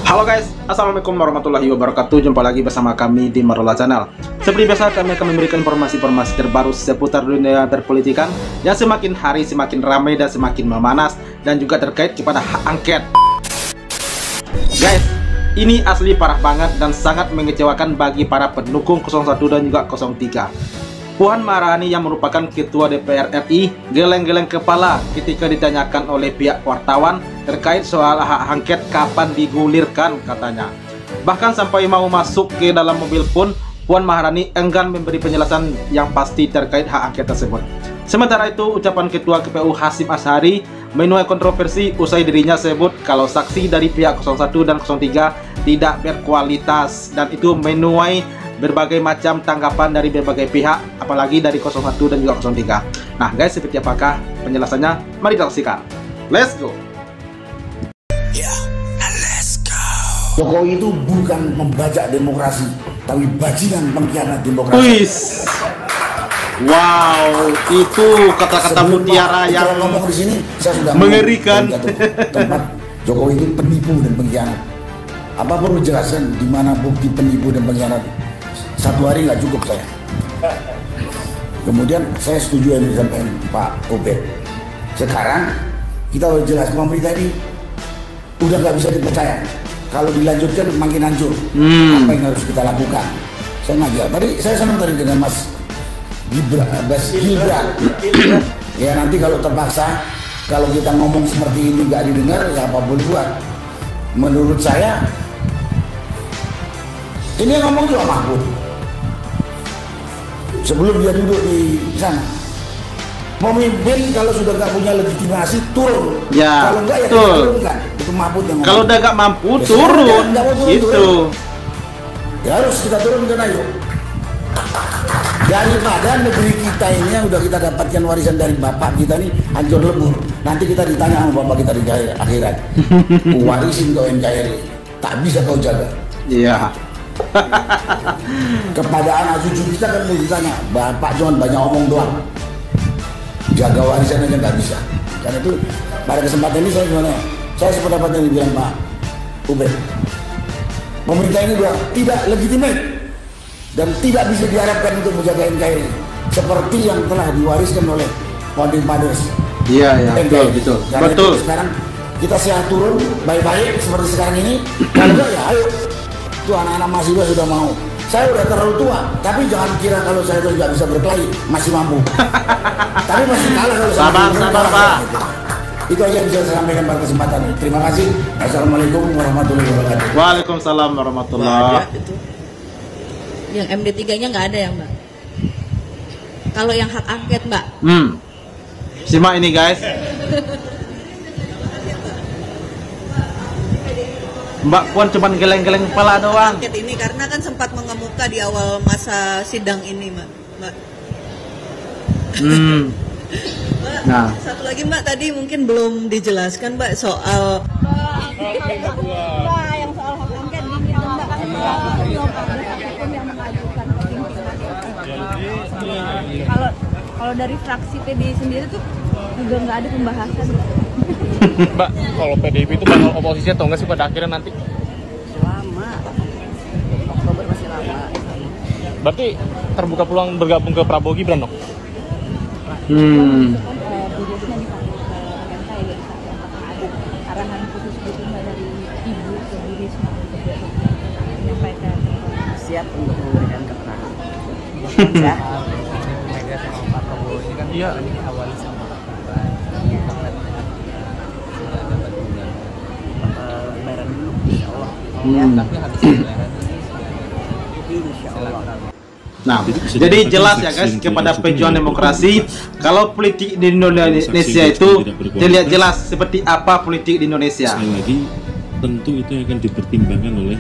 Halo guys, assalamualaikum warahmatullahi wabarakatuh. Jumpa lagi bersama kami di Marola Channel. Seperti biasa, kami akan memberikan informasi-informasi terbaru seputar dunia perpolitikan yang semakin hari semakin ramai dan semakin memanas, dan juga terkait kepada hak angket. Guys, ini asli parah banget dan sangat mengecewakan bagi para pendukung 01 dan juga 03. Puan Maharani yang merupakan Ketua DPR RI geleng-geleng kepala ketika ditanyakan oleh pihak wartawan terkait soal hak angket kapan digulirkan katanya. Bahkan sampai mau masuk ke dalam mobil pun Puan Maharani enggan memberi penjelasan yang pasti terkait hak angket tersebut. Sementara itu, ucapan Ketua KPU Hasyim Asyhari menuai kontroversi usai dirinya sebut kalau saksi dari pihak 01 dan 03 tidak berkualitas, dan itu menuai berbagai macam tanggapan dari berbagai pihak, apalagi dari 01 dan juga 03. Nah guys, seperti apakah penjelasannya? Mari kita saksikan. Let's go. Jokowi itu bukan membajak demokrasi, tapi bajingan pengkhianat demokrasi. Wis. Wow, itu kata-kata mutiara yang ngomong di sini saya sudah mengerikan. Tempat Jokowi itu penipu dan pengkhianat. Apa perlu jelaskan di mana bukti penipu dan pengkhianat? Satu hari nggak cukup saya. Kemudian saya setuju yang disampaikan Pak Obed. Sekarang kita harus jelas, pemerintah ini udah nggak bisa dipercaya. Kalau dilanjutkan makin hancur. Apa yang harus kita lakukan? Saya ngajak. Tadi saya senang tadi dengan Mas Gibran. Ya nanti kalau terpaksa, kalau kita ngomong seperti ini nggak didengar, ya apa boleh buat. Menurut saya ini yang ngomong juga Mahfud. Sebelum dia duduk di sana, pemimpin kalau sudah nggak punya legitimasi turun. Ya, kalau nggak ya betul. turunkan. Itu Mahfud yang ngomong. Kalau udah nggak mampu Ya, turun, gitu. turun. Ya harus kita turunkan ayo. Daripada negeri kita ini yang udah kita dapatkan warisan dari bapak kita nih hancur lebur. Nanti kita ditanya sama bapak kita di akhirat. Warisin kau NKRI, tak bisa kau jaga. Iya. Kepada anak cucu kita kan mau ditanya, bapak cuma banyak omong doang, jaga warisan aja nggak bisa. Karena itu pada kesempatan ini saya sependapat yang dibilang Pak Ubed, pemerintah ini juga tidak legitimate dan tidak bisa diharapkan untuk menjaga NKRI seperti yang telah diwariskan oleh founding fathers. Iya, betul. Betul. Sekarang kita siap turun baik-baik seperti sekarang ini. Kalau enggak ya ayo. Tuh anak-anak mahasiswa sudah mau. Saya udah terlalu tua, tapi jangan kira kalau saya itu nggak bisa berkelahi, masih mampu. Tapi masih kalah kalau sabar Pak. Itu aja yang bisa saya sampaikan pada kesempatan ini. Terima kasih. Assalamualaikum warahmatullahi wabarakatuh. Waalaikumsalam warahmatullahi wabarakatuh. Yang MD3-nya nggak ada ya Mbak? Kalau yang hak angket Mbak? Simak ini guys. Mbak Puan cuma geleng-geleng kepala doang. Angket ini karena kan sempat mengemuka di awal masa sidang ini Mbak. Nah, satu lagi Mbak, tadi mungkin belum dijelaskan Mbak soal yang soal hak angket gini Mbak, kan belum ada satupun yang mengajukan kalau dari fraksi PDI sendiri tuh juga nggak ada pembahasan. Mbak, kalau PDIP itu bakal oposisi atau enggak sih pada akhirnya nanti? Lama, Oktober masih lama. Berarti terbuka peluang bergabung ke Prabowo Gibran dong? Budgetnya dipakai ke MK ya, apakah ada arahan khusus gitu Mbak dari Ibu ke Bu Risma untuk menyampaikan siap untuk memberikan keterangan. Ya. Mega sama Pak Prabowo ini kan ini awali sama lebaran dulu, insya Allah. Ya, tapi habis lebaran insya Allah. Nah, jadi jelas ya guys kepada pejuang demokrasi, kalau politik di Indonesia itu dilihat jelas seperti apa politik di Indonesia. Sekali lagi, tentu itu akan dipertimbangkan oleh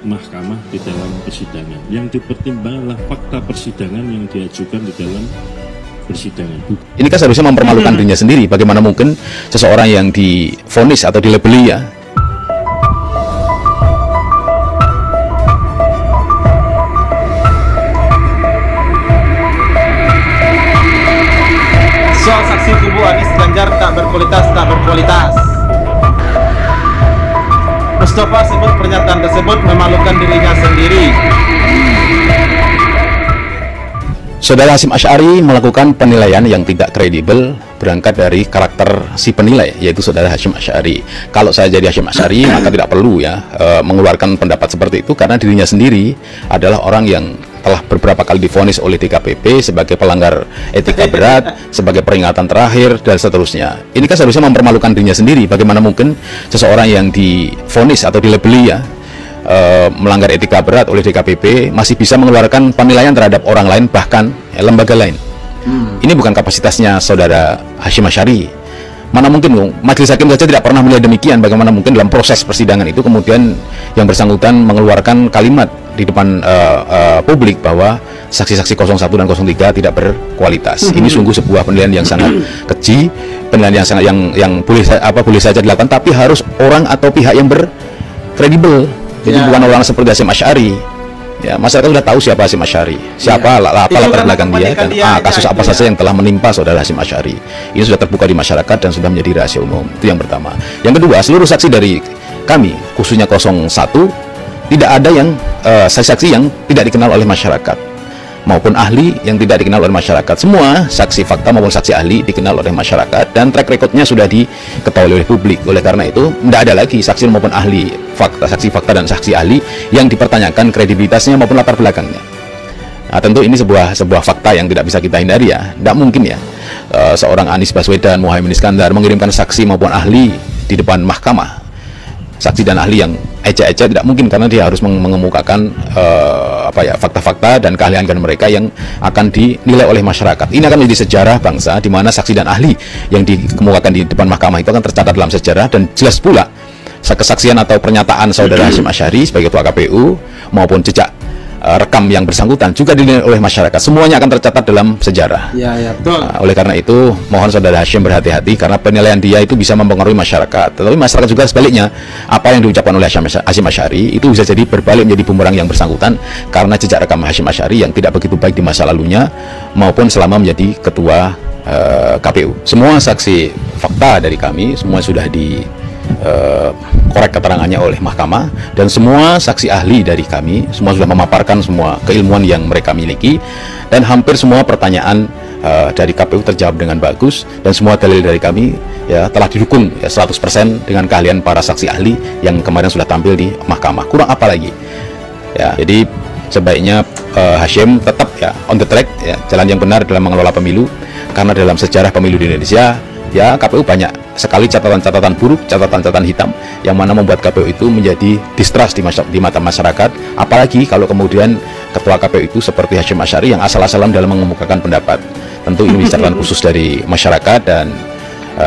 mahkamah di dalam persidangan. Yang dipertimbangkan adalah fakta persidangan yang diajukan di dalam persidangan. Ini kan seharusnya mempermalukan dirinya sendiri. Bagaimana mungkin seseorang yang divonis atau dilabeli ya soal saksi kubu Anies Ganjar tak berkualitas. Mustafa sebut pernyataan tersebut memalukan dirinya sendiri. Saudara Hasyim Asy'ari melakukan penilaian yang tidak kredibel berangkat dari karakter si penilai, yaitu saudara Hasyim Asy'ari. Kalau saya jadi Hasyim Asy'ari, maka tidak perlu ya mengeluarkan pendapat seperti itu, karena dirinya sendiri adalah orang yang telah beberapa kali divonis oleh DKPP sebagai pelanggar etika berat, sebagai peringatan terakhir, dan seterusnya. Ini kan seharusnya mempermalukan dirinya sendiri. Bagaimana mungkin seseorang yang divonis atau dilebeli ya melanggar etika berat oleh DKPP masih bisa mengeluarkan penilaian terhadap orang lain, bahkan lembaga lain. Ini bukan kapasitasnya saudara Hasyim Asy'ari. Mana mungkin majelis hakim saja tidak pernah melihat demikian. Bagaimana mungkin dalam proses persidangan itu kemudian yang bersangkutan mengeluarkan kalimat di depan publik bahwa saksi-saksi 01 dan 03 tidak berkualitas. Ini sungguh sebuah penilaian yang sangat keji, penilaian yang sangat yang boleh saja dilakukan, tapi harus orang atau pihak yang berkredibel. Jadi bukan orang seperti Hasyim Asy'ari. Ya, masyarakat sudah tahu siapa Hasyim Asy'ari, siapa latar belakang dia, dan kasus apa saja yang telah menimpa saudara Hasyim Asy'ari. Ini sudah terbuka di masyarakat dan sudah menjadi rahasia umum. Itu yang pertama. Yang kedua, seluruh saksi dari kami, khususnya 01, tidak ada yang saksi-saksi yang tidak dikenal oleh masyarakat maupun ahli yang tidak dikenal oleh masyarakat. Semua saksi fakta maupun saksi ahli dikenal oleh masyarakat dan track recordnya sudah diketahui oleh publik. Oleh karena itu, tidak ada lagi saksi maupun ahli fakta, saksi fakta dan saksi ahli yang dipertanyakan kredibilitasnya maupun latar belakangnya. Nah, tentu ini sebuah fakta yang tidak bisa kita hindari ya. Tidak mungkin ya seorang Anies Baswedan, Muhaimin Iskandar mengirimkan saksi maupun ahli di depan mahkamah. Saksi dan ahli yang ecek-ecek tidak mungkin, karena dia harus mengemukakan fakta-fakta dan keahlian mereka yang akan dinilai oleh masyarakat. Ini akan menjadi sejarah bangsa di mana saksi dan ahli yang dikemukakan di depan mahkamah itu akan tercatat dalam sejarah, dan jelas pula kesaksian atau pernyataan saudara Hasyim Asy'ari sebagai ketua KPU maupun jejak rekam yang bersangkutan juga dinilai oleh masyarakat. Semuanya akan tercatat dalam sejarah. Ya, betul. Oleh karena itu, mohon saudara Hasyim berhati-hati, karena penilaian dia itu bisa mempengaruhi masyarakat. Tetapi masyarakat juga sebaliknya, apa yang diucapkan oleh Hasyim Asy'ari itu bisa jadi berbalik menjadi bumerang yang bersangkutan, karena jejak rekam Hasyim Asy'ari yang tidak begitu baik di masa lalunya maupun selama menjadi ketua KPU. Semua saksi fakta dari kami semua sudah korek keterangannya oleh mahkamah, dan semua saksi ahli dari kami semua sudah memaparkan semua keilmuan yang mereka miliki, dan hampir semua pertanyaan dari KPU terjawab dengan bagus, dan semua dalil dari kami ya telah didukung ya 100% dengan keahlian para saksi ahli yang kemarin sudah tampil di mahkamah. Kurang apa lagi ya? Jadi sebaiknya Hasyim tetap ya on the track ya, jalan yang benar dalam mengelola pemilu, karena dalam sejarah pemilu di Indonesia ya KPU banyak sekali catatan-catatan buruk, catatan-catatan hitam yang mana membuat KPU itu menjadi distrust di mata masyarakat. Apalagi kalau kemudian ketua KPU itu seperti Hasyim Asy'ari yang asal-asalan dalam mengemukakan pendapat. Tentu ini catatan khusus dari masyarakat, dan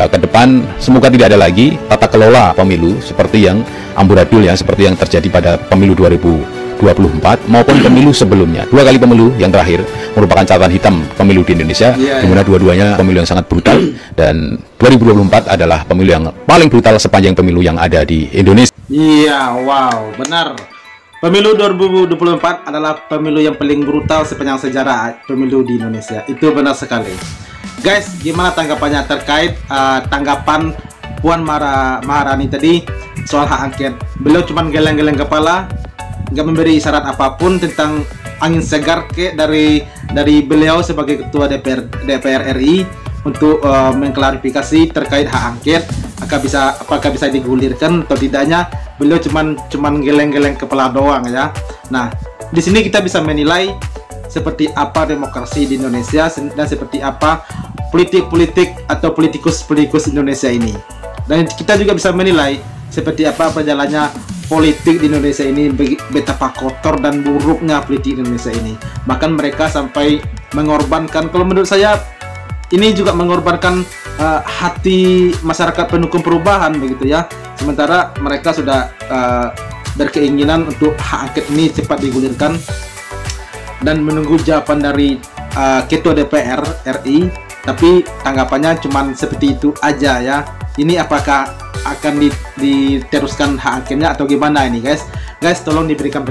ke depan semoga tidak ada lagi tata kelola pemilu seperti yang amburadul ya, seperti yang terjadi pada pemilu 2024 maupun pemilu sebelumnya. 2 kali pemilu yang terakhir merupakan catatan hitam pemilu di Indonesia, di mana dua-duanya pemilu yang sangat brutal, dan 2024 adalah pemilu yang paling brutal sepanjang pemilu yang ada di Indonesia. Iya, wow, benar. Pemilu 2024 adalah pemilu yang paling brutal sepanjang sejarah pemilu di Indonesia. Itu benar sekali. Guys, gimana tanggapannya terkait tanggapan Puan Maharani tadi soal hak angket? Beliau cuma geleng-geleng kepala, nggak memberi isyarat apapun tentang angin segar dari beliau sebagai ketua DPR RI untuk mengklarifikasi terkait hak angket, apakah bisa digulirkan atau tidaknya. Beliau cuman geleng-geleng kepala doang ya. Nah, di sini kita bisa menilai seperti apa demokrasi di Indonesia dan seperti apa politik-politik atau politikus Indonesia ini. Dan kita juga bisa menilai seperti apa perjalannya politik di Indonesia ini, betapa kotor dan buruknya politik Indonesia ini. Bahkan mereka sampai mengorbankan, kalau menurut saya ini juga mengorbankan hati masyarakat pendukung perubahan begitu ya. Sementara mereka sudah berkeinginan untuk hak angket ini cepat digulirkan dan menunggu jawaban dari ketua DPR RI, tapi tanggapannya cuma seperti itu aja ya. Ini apakah akan diteruskan hak angketnya atau gimana ini guys? Guys, tolong diberikan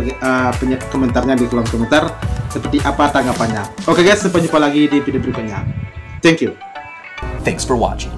komentarnya di kolom komentar seperti apa tanggapannya. Oke guys, sampai jumpa lagi di video berikutnya. Thank you. Thanks for watching.